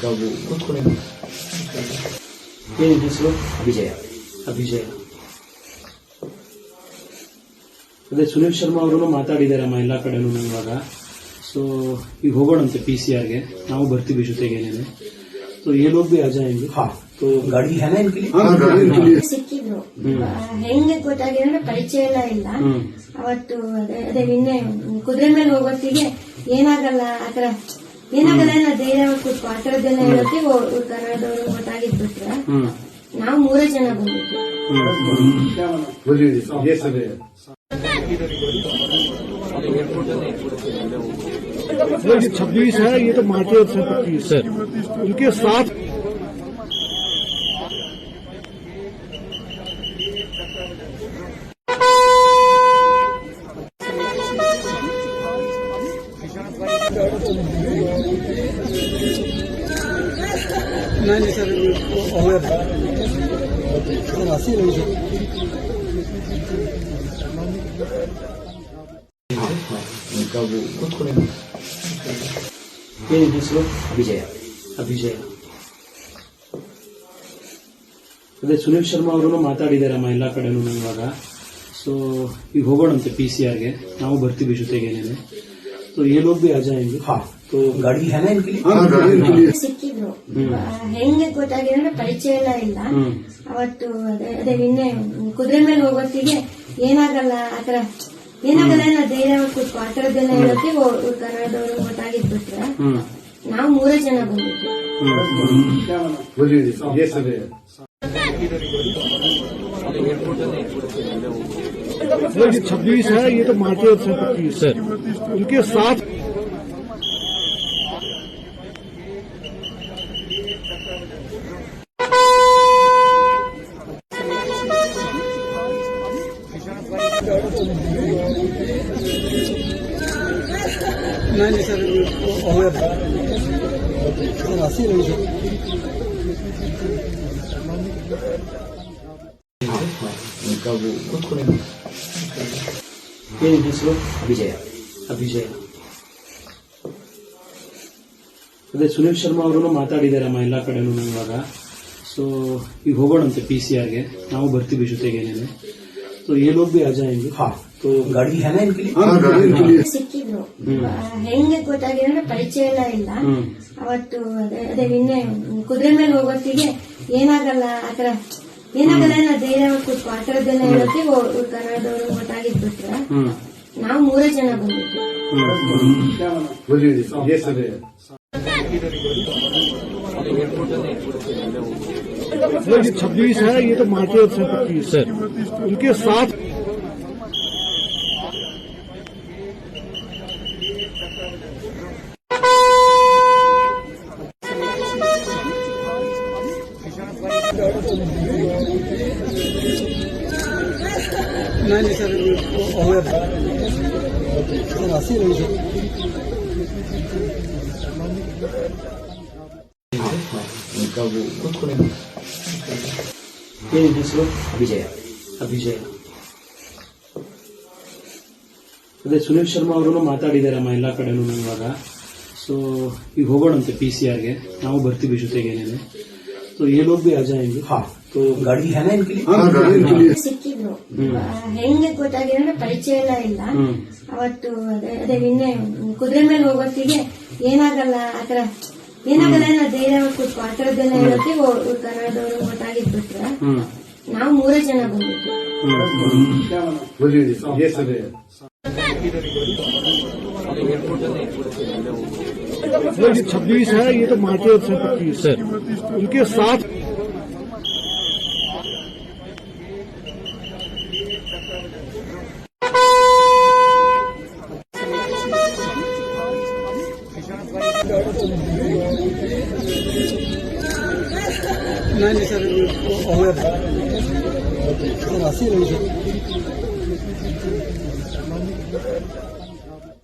ನಾವು ಕೂತ್ಕೊಳ್ಳಿ. ಏನಿದೆ ಹೆಸರು? ಅಭಿಜಯ. ಅಭಿಜಯ. ಅದೇ ಸುನೀಲ್ ಶರ್ಮಾ ಅವರು ಮಾತಾಡಿದಾರಮ್ಮ ಎಲ್ಲ ಕಡೆನೂ ಇವಾಗ. ಸೊ ಈಗ ಹೋಗೋಣಂತೆ PCR ಗೆ, ನಾವು ಬರ್ತೀವಿ ಜೊತೆಗೇನೇನೆ. तो ये लोग भी आ जाएंगे. हाँ, तो गाड़ी है ना इनके लिए? ಸಿಕ್ಕಿದ್ರು. ಹೆಂಗೆ ಗೊತ್ತಾಗಿದೆ ಪರಿಚಯ ಇಲ್ಲ. ಅವತ್ತು ಅದೇ ನಿನ್ನೆ ಕುದುರೆ ಮೇಲೆ ಹೋಗೋತ್ತಿಗೆ ಏನಾಗಲ್ಲ ಆತರ ಏನಾಗಲ್ಲ ಏನೋ ಧೈರ್ಯ ಕೂತ್ಕೊ ಆ ತರದ್ದೆಲ್ಲ ಹೇಳೋಕೆ ಕನ್ನಡದವರು ಗೊತ್ತಾಗಿದ್ಬಿಟ್ರೆ ನಾವು 3 ಜನ ಬಂದಿದ್ವಿ. 26 है, ये तो मार्च से 25 सर उनके साथ नहीं सर हंसी रही सर. ನಾವು ಕೂತ್ಕೊಳ್ಳಿ. ಏನಿದೆ ಹೆಸರು? ಅಭಿಜಯ. ಅಭಿಜಯ. ಅದೇ ಸುನೀಲ್ ಶರ್ಮಾ ಅವರು ಮಾತಾಡಿದಾರಮ್ಮ ಎಲ್ಲ ಕಡೆನೂ ಇವಾಗ. ಸೊ ಈಗ ಹೋಗೋಣಂತೆ PCR ಗೆ, ನಾವು ಬರ್ತೀವಿ ಜೊತೆಗೇನೇನೆ. तो ये लोग भी आ जाएंगे. हाँ, तो गाड़ी है ना इनके लिए? ಸಿಕ್ಕಿದ್ರು. ಹೆಂಗೆ ಗೊತ್ತಾಗಿದೆ ಪರಿಚಯ ಇಲ್ಲ. ಅವತ್ತು ಅದೇ ನಿನ್ನೆ ಕುದುರೆ ಮೇಲೆ ಹೋಗೋತ್ತಿಗೆ ಏನಾಗಲ್ಲ ಆತರ ಏನಾಗಲ್ಲ ಏನೋ ಧೈರ್ಯ ಕೂತ್ಕೊ ಆ ತರದ್ದೆಲ್ಲ ಹೇಳೋಕೆ ಕನ್ನಡದವರು ಗೊತ್ತಾಗಿದ್ಬಿಟ್ರೆ ನಾವು 3 ಜನ ಬಂದಿದ್ವಿ. 26 है, ये तो मार्च से 25 सर उनके साथ नहीं सर हंसी रही सर. ನಾವು ಕೂತ್ಕೊಳ್ಳಿ. ಏನಿದೆ ಹೆಸರು? ಅಭಿಜಯ. ಅಭಿಜಯ. ಅದೇ ಸುನೀಲ್ ಶರ್ಮಾ ಅವರು ಮಾತಾಡಿದಾರಮ್ಮ ಎಲ್ಲ ಕಡೆನೂ ಇವಾಗ. ಸೊ ಈಗ ಹೋಗೋಣಂತೆ PCR ಗೆ, ನಾವು ಬರ್ತೀವಿ ಜೊತೆಗೇನೇನೆ. तो ये लोग भी आ जाएंगे. हाँ, तो गाड़ी है ना इनके लिए? ಸಿಕ್ಕಿದ್ರು. ಹೆಂಗೆ ಗೊತ್ತಾಗಿದೆ ಪರಿಚಯ ಇಲ್ಲ. ಅವತ್ತು ಅದೇ ನಿನ್ನೆ ಕುದುರೆ ಮೇಲೆ ಹೋಗೋತ್ತಿಗೆ ಏನಾಗಲ್ಲ ಆತರ ಏನಾಗಲ್ಲ ಏನೋ ಧೈರ್ಯ ಕೂತ್ಕೊ ಆ ತರದ್ದೆಲ್ಲ ಹೇಳೋಕೆ ಕನ್ನಡದವರು ಗೊತ್ತಾಗಿದ್ಬಿಟ್ರೆ ನಾವು 3 ಜನ ಬಂದಿದ್ವಿ. 26 है, ये तो मार्च से 25 सर उनके साथ नहीं सर हंसी रही सर. ನಾವು ಕೂತ್ಕೊಳ್ಳಿ. ಏನಿದೆ ಹೆಸರು? ಅಭಿಜಯ. ಅಭಿಜಯ. ಅದೇ ಸುನೀಲ್ ಶರ್ಮಾ ಅವರು ಮಾತಾಡಿದಾರಮ್ಮ ಎಲ್ಲ ಕಡೆನೂ ಇವಾಗ. ಸೊ ಈಗ ಹೋಗೋಣಂತೆ PCR ಗೆ, ನಾವು ಬರ್ತೀವಿ ಜೊತೆಗೇನೇನೆ. तो ये लोग भी आ जाएंगे. हाँ, तो गाड़ी है ना इनके लिए? ಸಿಕ್ಕಿದ್ರು. ಹೆಂಗೆ ಗೊತ್ತಾಗಿದೆ ಪರಿಚಯ ಇಲ್ಲ. ಅವತ್ತು ಅದೇ ನಿನ್ನೆ ಕುದುರೆ ಮೇಲೆ ಹೋಗೋತ್ತಿಗೆ ಏನಾಗಲ್ಲ ಆತರ ಏನಾಗಲ್ಲ ಏನೋ ಧೈರ್ಯ ಕೂತ್ಕೊ ಆ ತರದ್ದೆಲ್ಲ ಹೇಳೋಕೆ ಕನ್ನಡದವರು ಗೊತ್ತಾಗಿದ್ಬಿಟ್ರೆ ನಾವು 3 ಜನ ಬಂದಿದ್ವಿ. 26 है, ये तो मार्च से 25 सर उनके साथ नहीं सर हंसी रही सर.